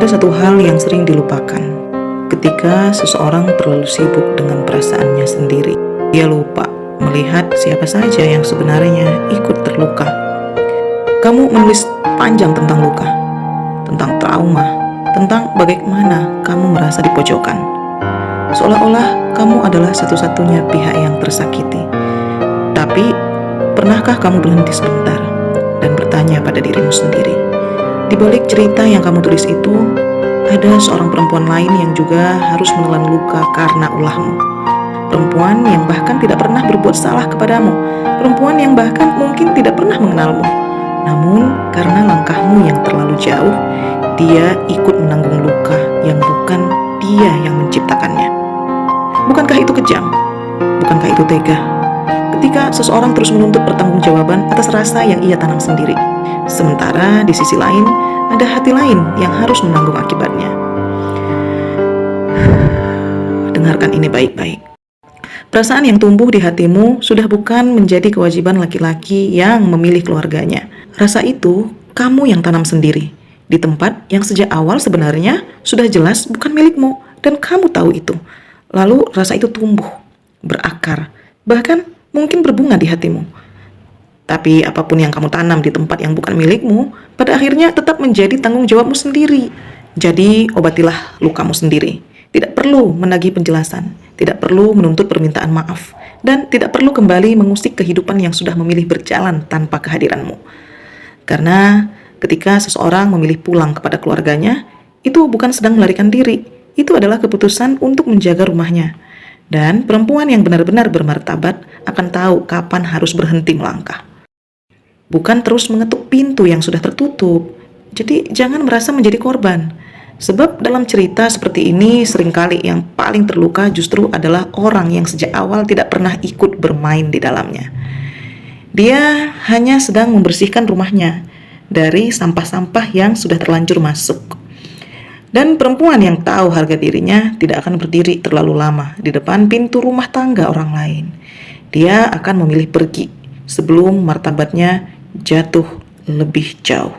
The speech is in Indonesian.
Ada satu hal yang sering dilupakan ketika seseorang terlalu sibuk dengan perasaannya sendiri. Dia lupa melihat siapa saja yang sebenarnya ikut terluka. Kamu menulis panjang tentang luka, tentang trauma, tentang bagaimana kamu merasa dipojokkan. Seolah-olah kamu adalah satu-satunya pihak yang tersakiti. Tapi, pernahkah kamu berhenti sebentar dan bertanya pada dirimu sendiri? Di balik cerita yang kamu tulis itu, ada seorang perempuan lain yang juga harus menelan luka karena ulahmu. Perempuan yang bahkan tidak pernah berbuat salah kepadamu. Perempuan yang bahkan mungkin tidak pernah mengenalmu. Namun, karena langkahmu yang terlalu jauh, dia ikut menanggung luka yang bukan dia yang menciptakannya. Bukankah itu kejam? Bukankah itu tega? Ketika seseorang terus menuntut pertanggungjawaban atas rasa yang ia tanam sendiri. Sementara di sisi lain, ada hati lain yang harus menanggung akibatnya. Dengarkan ini baik-baik. Perasaan yang tumbuh di hatimu sudah bukan menjadi kewajiban laki-laki yang memilih keluarganya. Rasa itu kamu yang tanam sendiri, di tempat yang sejak awal sebenarnya sudah jelas bukan milikmu, dan kamu tahu itu. Lalu rasa itu tumbuh, berakar, bahkan mungkin berbunga di hatimu. Tapi apapun yang kamu tanam di tempat yang bukan milikmu, pada akhirnya tetap menjadi tanggung jawabmu sendiri. Jadi obatilah lukamu sendiri. Tidak perlu menagih penjelasan, tidak perlu menuntut permintaan maaf, dan tidak perlu kembali mengusik kehidupan yang sudah memilih berjalan tanpa kehadiranmu. Karena ketika seseorang memilih pulang kepada keluarganya, itu bukan sedang melarikan diri, itu adalah keputusan untuk menjaga rumahnya. Dan perempuan yang benar-benar bermartabat akan tahu kapan harus berhenti melangkah. Bukan terus mengetuk pintu yang sudah tertutup. Jadi jangan merasa menjadi korban. Sebab dalam cerita seperti ini seringkali yang paling terluka justru adalah orang yang sejak awal tidak pernah ikut bermain di dalamnya. Dia hanya sedang membersihkan rumahnya dari sampah-sampah yang sudah terlanjur masuk. Dan perempuan yang tahu harga dirinya tidak akan berdiri terlalu lama di depan pintu rumah tangga orang lain. Dia akan memilih pergi sebelum martabatnya jatuh lebih jauh.